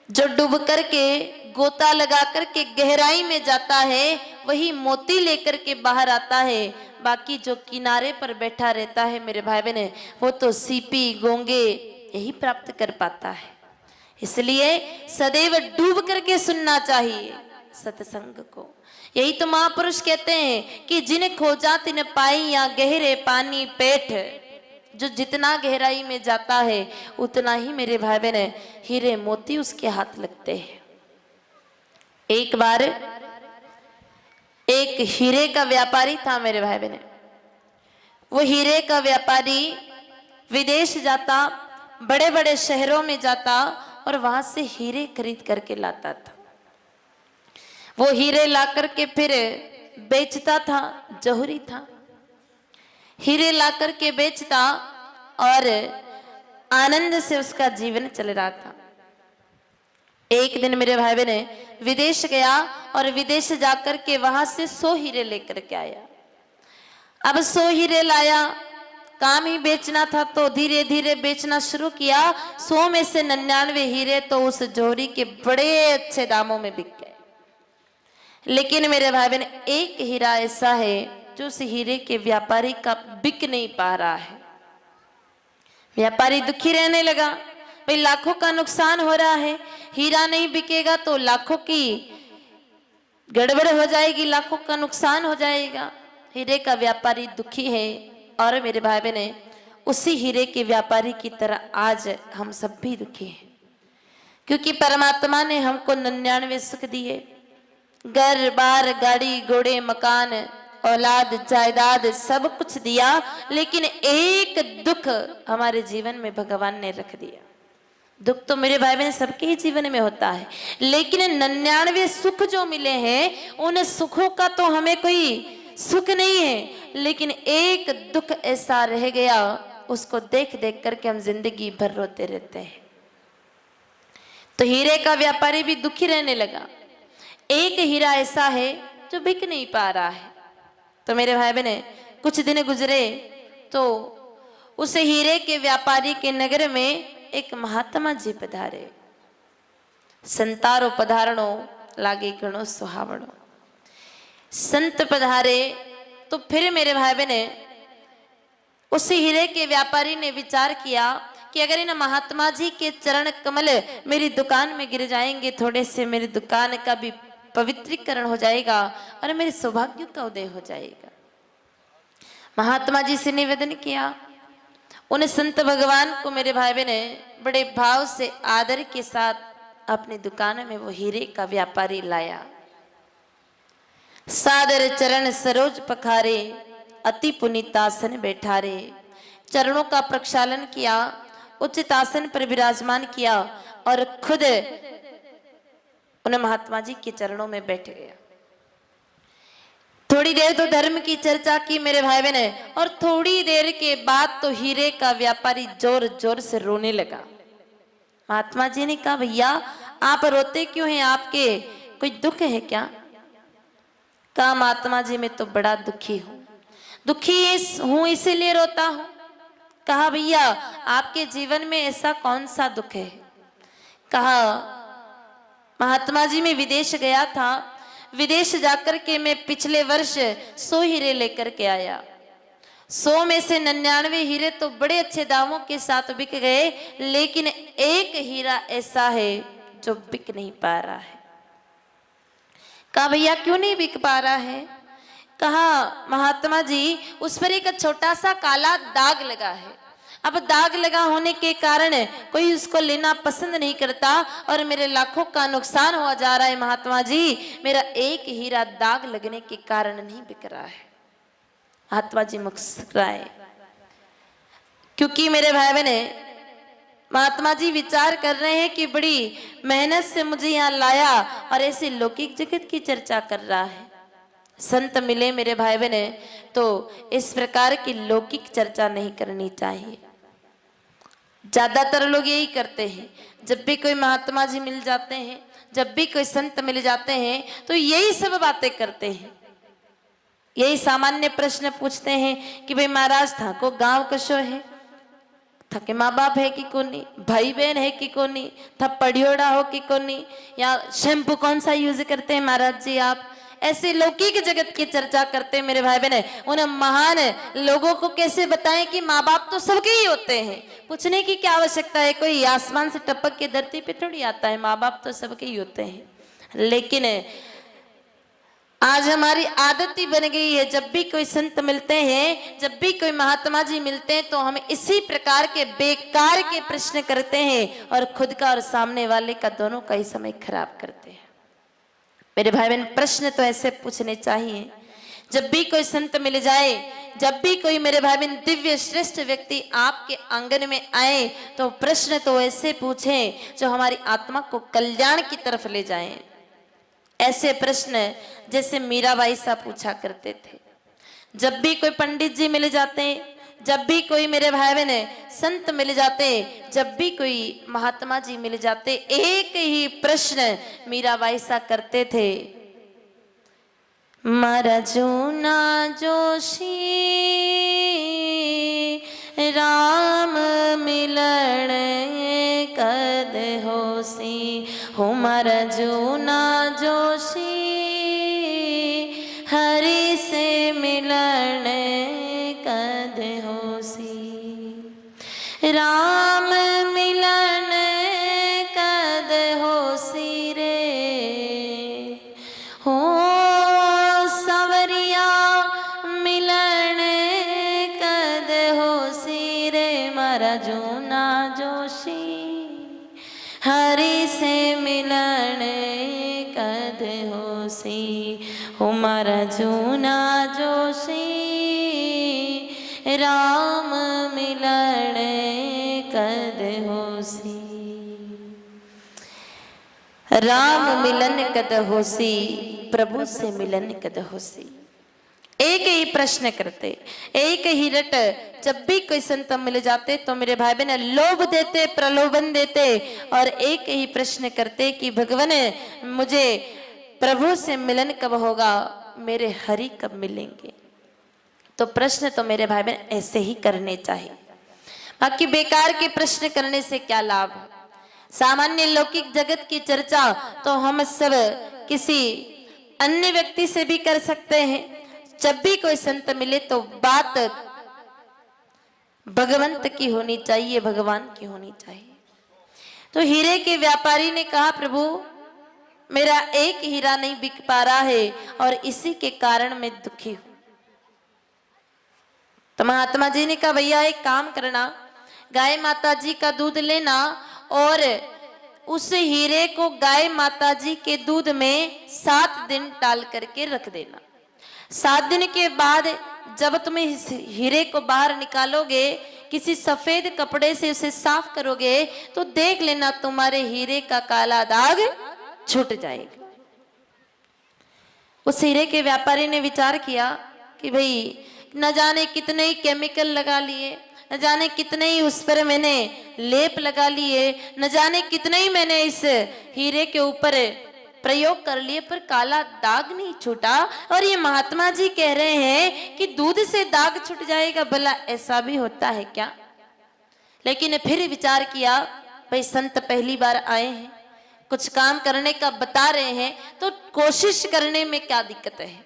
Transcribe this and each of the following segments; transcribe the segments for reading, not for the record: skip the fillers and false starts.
जो डूब करके गोता लगा करके गहराई में जाता है वही मोती लेकर के बाहर आता है। बाकी जो किनारे पर बैठा रहता है मेरे भाई बहन, वो तो सीपी गोंगे यही प्राप्त कर पाता है। इसलिए सदैव डूब करके सुनना चाहिए सत्संग को। यही तो महापुरुष कहते हैं कि जिन खोजा तिन पाई या गहरे पानी पेठ। जो जितना गहराई में जाता है उतना ही मेरे भाई बहन हीरे मोती उसके हाथ लगते हैं। एक बार एक हीरे का व्यापारी था मेरे भाई बहन। वो हीरे का व्यापारी विदेश जाता, बड़े बड़े शहरों में जाता और वहां से हीरे खरीद करके लाता था। वो हीरे ला करके फिर बेचता था, जौहरी था। हीरे ला करके बेचता और आनंद से उसका जीवन चल रहा था। एक दिन मेरे भाई बहन विदेश गया और विदेश जाकर के वहां से 100 हीरे लेकर के आया। अब 100 हीरे लाया, काम ही बेचना था तो धीरे धीरे बेचना शुरू किया। 100 में से 99 हीरे तो उस जौहरी के बड़े अच्छे दामों में बिक गए। लेकिन मेरे भाई बहन एक हीरा ऐसा है जो उस हीरे के व्यापारी का बिक नहीं पा रहा है। व्यापारी दुखी रहने लगा, भाई लाखों का नुकसान हो रहा है, हीरा नहीं बिकेगा तो लाखों की गड़बड़ हो जाएगी, लाखों का नुकसान हो जाएगा। हीरे का व्यापारी दुखी है। और मेरे भाई बहन उसी हीरे के व्यापारी की तरह आज हम सब भी दुखी हैं, क्योंकि परमात्मा ने हमको 99 सुख दिए, घर बार गाड़ी घोड़े मकान औलाद जायदाद सब कुछ दिया, लेकिन एक दुख हमारे जीवन में भगवान ने रख दिया। दुख तो मेरे भाई बहन सबके ही जीवन में होता है, लेकिन 99 सुख जो मिले हैं उन सुखों का तो हमें कोई सुख नहीं है, लेकिन एक दुख ऐसा रह गया, उसको देख देख करके हम जिंदगी भर रोते रहते हैं। तो हीरे का व्यापारी भी दुखी रहने लगा। एक हीरा ऐसा है जो बिक नहीं पा रहा है। तो मेरे भाई बहन कुछ दिन गुजरे तो उस हीरे के व्यापारी के नगर में एक महात्मा जी पधारे। संतारो पधारणो लागे घणो सुहावणो। संत पधारे तो फिर मेरे भाई बहन उस हीरे के व्यापारी ने विचार किया कि अगर इन महात्मा जी के चरण कमल मेरी दुकान में गिर जाएंगे, थोड़े से मेरी दुकान का भी पवित्रीकरण हो जाएगा और मेरे सौभाग्य का उदय हो जाएगा। महात्मा जी से निवेदन किया। उन संत भगवान को मेरे भाई बहन बड़े भाव से आदर के साथ अपनी दुकान में वो हीरे का व्यापारी लाया। सादर चरण सरोज पखारे अति पुनीतासन बैठारे। चरणों का प्रक्षालन किया, उचित आसन पर विराजमान किया और खुद उन महात्मा जी के चरणों में बैठ गया। थोड़ी देर तो धर्म की चर्चा की मेरे भाई बहन, और थोड़ी देर के बाद तो हीरे का व्यापारी जोर जोर से रोने लगा। महात्मा जी ने कहा, भैया आप रोते क्यों हैं, आपके कोई दुख है क्या? कहा, महात्मा जी मैं तो बड़ा दुखी हूं, दुखी हूं इसीलिए रोता हूं। कहा, भैया आपके जीवन में ऐसा कौन सा दुख है? कहा, महात्मा जी मैं विदेश गया था, विदेश जाकर के मैं पिछले वर्ष 100 हीरे लेकर के आया। 100 में से 99 हीरे तो बड़े अच्छे दामों के साथ बिक गए, लेकिन एक हीरा ऐसा है जो बिक नहीं पा रहा है। कहा, भैया क्यों नहीं बिक पा रहा है? कहा, महात्मा जी उस पर एक छोटा सा काला दाग लगा है। अब दाग लगा होने के कारण कोई उसको लेना पसंद नहीं करता और मेरे लाखों का नुकसान हो जा रहा है। महात्मा जी मेरा एक हीरा दाग लगने के कारण नहीं बिक रहा है। महात्मा जी मुस्कुराए, क्योंकि मेरे भाई बहन महात्मा जी विचार कर रहे हैं कि बड़ी मेहनत से मुझे यहाँ लाया और ऐसे लौकिक जगत की चर्चा कर रहा है। संत मिले मेरे भाई बहन तो इस प्रकार की लौकिक चर्चा नहीं करनी चाहिए। ज्यादातर लोग यही करते हैं, जब भी कोई महात्मा जी मिल जाते हैं, जब भी कोई संत मिल जाते हैं तो यही सब बातें करते हैं। यही सामान्य प्रश्न पूछते हैं कि भाई महाराज था को गांव कशो है, थके माँ बाप है कि कोनी, भाई बहन है कि कोनी, था पढ़ियोड़ा हो कि कोनी, या शैम्पू कौन सा यूज करते हैं महाराज जी आप, ऐसे लौकिक जगत की चर्चा करते हैं मेरे भाई बहन। उन महान लोगों को कैसे बताएं कि माँ बाप तो सबके ही होते हैं, पूछने की क्या आवश्यकता है, कोई आसमान से टपक के धरती पे थोड़ी आता है, माँ बाप तो सबके ही होते हैं। लेकिन आज हमारी आदत ही बन गई है, जब भी कोई संत मिलते हैं, जब भी कोई महात्मा जी मिलते हैं, तो हम इसी प्रकार के बेकार के प्रश्न करते हैं और खुद का और सामने वाले का दोनों का ही समय खराब करते हैं। मेरे भाई बहन, प्रश्न तो ऐसे पूछने चाहिए, जब भी कोई संत मिल जाए, जब भी कोई मेरे भाई बहन दिव्य श्रेष्ठ व्यक्ति आपके आंगन में आए, तो प्रश्न तो ऐसे पूछें जो हमारी आत्मा को कल्याण की तरफ ले जाएं। ऐसे प्रश्न जैसे मीराबाई साहब पूछा करते थे। जब भी कोई पंडित जी मिल जाते, जब भी कोई मेरे भाई बहन संत मिल जाते, जब भी कोई महात्मा जी मिल जाते, एक ही प्रश्न मीराबाई साहब करते थे, मारा जूना जोशी राम मिलन कद होसी, हो मारा जूना जोशी हरि से मिलन कद होसी, राम मिलन कद होसी रे, हो सवरिया मिलन कद होसी रे, मारा जूना जोशी हरि से मिलन कद होसी, हो मारा जूना जोशी राम मिलन कद होसी, राम मिलन कद होसी, प्रभु से मिलन कद होसी। एक ही प्रश्न करते, एक ही रट, जब भी कोई संत मिल जाते तो मेरे भाई बहन लोभ देते, प्रलोभन देते और एक ही प्रश्न करते कि भगवान मुझे प्रभु से मिलन कब होगा, मेरे हरि कब मिलेंगे। तो प्रश्न तो मेरे भाई बहन ऐसे ही करने चाहिए, बाकी बेकार के प्रश्न करने से क्या लाभ। सामान्य लौकिक जगत की चर्चा तो हम सब किसी अन्य व्यक्ति से भी कर सकते हैं। जब भी कोई संत मिले तो बात भगवंत की होनी चाहिए, भगवान की होनी चाहिए। तो हीरे के व्यापारी ने कहा, प्रभु मेरा एक हीरा नहीं बिक पा रहा है और इसी के कारण मैं दुखी हूं। तो महात्मा जी ने कहा, भैया एक काम करना, गाय माता जी का दूध लेना और उस हीरे को गाय माता जी के दूध में 7 दिन डाल करके रख देना। 7 दिन के बाद जब तुम इस हीरे को बाहर निकालोगे, किसी सफेद कपड़े से उसे साफ करोगे, तो देख लेना तुम्हारे हीरे का काला दाग छूट जाएगा। उस हीरे के व्यापारी ने विचार किया कि भाई न जाने कितने ही केमिकल लगा लिए, न जाने कितने ही उस पर मैंने लेप लगा लिए, न जाने कितने ही मैंने इस हीरे के ऊपर प्रयोग कर लिए, पर काला दाग नहीं छूटा। और ये महात्मा जी कह रहे हैं कि दूध से दाग छूट जाएगा, भला ऐसा भी होता है क्या। लेकिन फिर विचार किया, भाई संत पहली बार आए हैं, कुछ काम करने का बता रहे हैं, तो कोशिश करने में क्या दिक्कत है,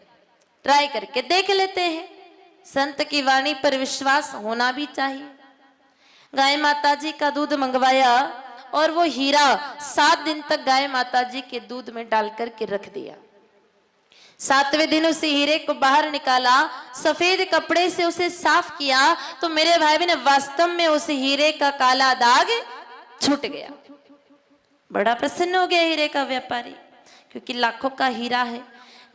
ट्राई करके देख लेते हैं। संत की वाणी पर विश्वास होना भी चाहिए। गाय माता जी का दूध मंगवाया और वो हीरा 7 दिन तक गाय माता जी के दूध में डाल करके रख दिया। 7वें दिन उस हीरे को बाहर निकाला, सफेद कपड़े से उसे साफ किया, तो मेरे भाई बहन वास्तव में उस हीरे का काला दाग छूट गया। बड़ा प्रसन्न हो गया हीरे का व्यापारी, क्योंकि लाखों का हीरा है,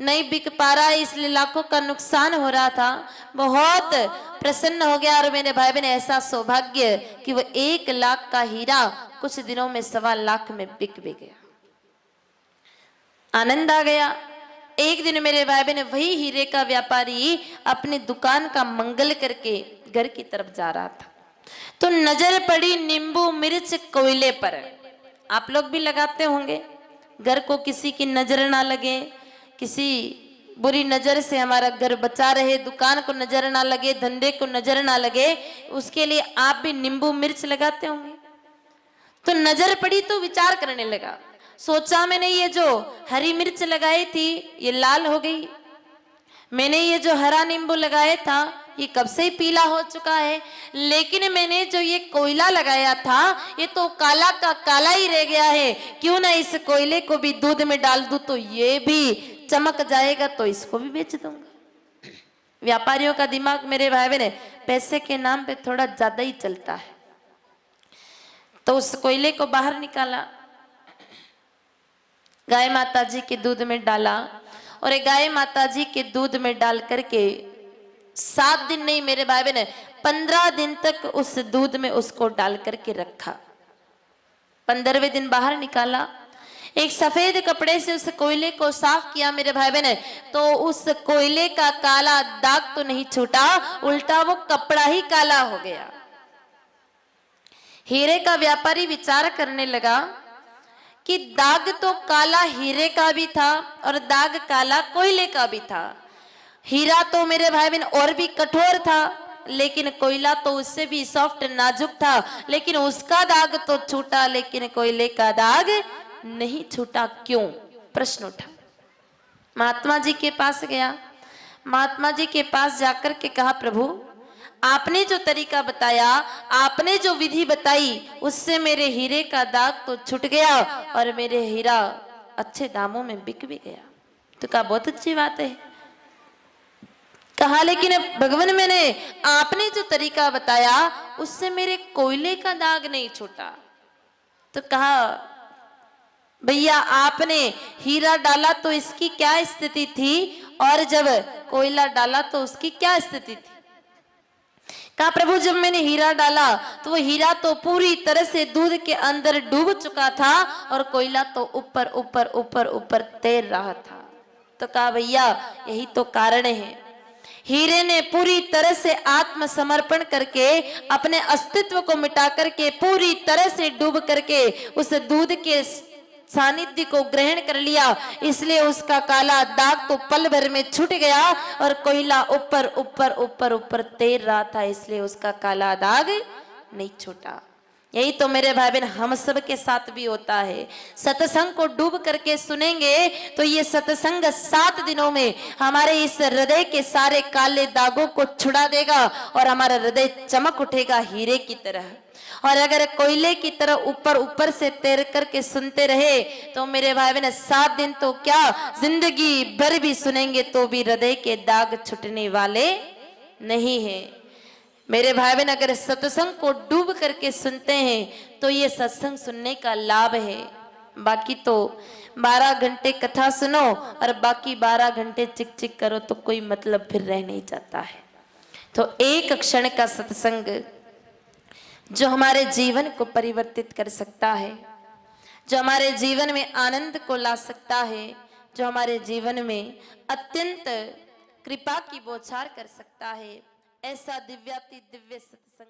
नहीं बिक पा रहा है, इसलिए लाखों का नुकसान हो रहा था। बहुत प्रसन्न हो गया। और मेरे भाई बहन ऐसा सौभाग्य कि वो 1 लाख का हीरा कुछ दिनों में 1.25 लाख में बिक भी गया। आनंद आ गया। एक दिन मेरे भाई बहन वही हीरे का व्यापारी अपनी दुकान का मंगल करके घर की तरफ जा रहा था, तो नजर पड़ी नींबू मिर्च कोयले पर। आप लोग भी लगाते होंगे, घर को किसी की नजर ना लगे, किसी बुरी नजर से हमारा घर बचा रहे, दुकान को नजर ना लगे, धंधे को नजर ना लगे, उसके लिए आप भी नींबू मिर्च लगाते होंगे। तो नजर पड़ी तो विचार करने लगा, सोचा मैंने ये जो हरी मिर्च लगाई थी ये लाल हो गई, मैंने ये जो हरा नींबू लगाया था ये कब से ही पीला हो चुका है, लेकिन मैंने जो ये कोयला लगाया था ये तो काला का काला ही रह गया है, क्यों ना इस कोयले को भी दूध में डाल दूं तो ये भी चमक जाएगा, तो इसको भी बेच दूंगा। व्यापारियों का दिमाग मेरे भाई बहन पैसे के नाम पे थोड़ा ज्यादा ही चलता है। तो उस कोयले को बाहर निकाला, गाय माता जी के दूध में डाला, और गाय माता जी के दूध में डाल करके 7 दिन नहीं मेरे भाई बहन 15 दिन तक उस दूध में उसको डाल करके रखा। 15वें दिन बाहर निकाला, एक सफेद कपड़े से उस कोयले को साफ किया मेरे भाई बहन, तो उस कोयले का काला दाग तो नहीं छूटा, उल्टा वो कपड़ा ही काला हो गया। हीरे का व्यापारी विचार करने लगा कि दाग तो काला हीरे का भी था और दाग काला कोयले का भी था। हीरा तो मेरे भाई बहन और भी कठोर था, लेकिन कोयला तो उससे भी सॉफ्ट नाजुक था, लेकिन उसका दाग तो छूटा लेकिन कोयले का दाग नहीं छूटा। क्यों? प्रश्न उठा। महात्मा जी के पास गया, महात्मा जी के पास जाकर के कहा, प्रभु आपने जो तरीका बताया, आपने जो विधि बताई, उससे मेरे हीरे का दाग तो छूट गया और मेरे हीरा अच्छे दामों में बिक भी गया। तो कहा बहुत अच्छी बात है। कहा लेकिन भगवान मैंने आपने जो तरीका बताया उससे मेरे कोयले का दाग नहीं छूटा। तो कहा भैया आपने हीरा डाला तो इसकी क्या स्थिति थी और जब कोयला डाला तो उसकी क्या स्थिति थी? कहा प्रभु जब मैंने हीरा डाला तो वो हीरा तो पूरी तरह से दूध के अंदर डूब चुका था और कोयला तो ऊपर ऊपर ऊपर ऊपर तैर रहा था। तो कहा भैया यही तो कारण है, हीरे ने पूरी तरह से आत्मसमर्पण करके अपने अस्तित्व को मिटा करके पूरी तरह से डूब करके उस दूध के सानिध्य को ग्रहण कर लिया, इसलिए उसका काला दाग तो पल भर में छूट गया और कोयला ऊपर ऊपर ऊपर ऊपर तैर रहा था, इसलिए उसका काला दाग नहीं छूटा। यही तो मेरे भाई बहन हम सब के साथ भी होता है। सत्संग को डूब करके सुनेंगे तो ये सत्संग 7 दिनों में हमारे इस हृदय के सारे काले दागों को छुड़ा देगा और हमारा हृदय चमक उठेगा हीरे की तरह। और अगर कोयले की तरह ऊपर ऊपर से तैर करके सुनते रहे तो मेरे भाई बहन 7 दिन तो क्या जिंदगी भर भी सुनेंगे तो भी हृदय के दाग छुटने वाले नहीं है। मेरे भाई बहन अगर सत्संग को डूब करके सुनते हैं तो ये सत्संग सुनने का लाभ है। बाकी तो 12 घंटे कथा सुनो और बाकी 12 घंटे चिक चिक करो तो कोई मतलब फिर रह नहीं जाता है। तो एक क्षण का सत्संग जो हमारे जीवन को परिवर्तित कर सकता है, जो हमारे जीवन में आनंद को ला सकता है, जो हमारे जीवन में अत्यंत कृपा की बौछार कर सकता है, ऐसा दिव्याति दिव्य सत्संग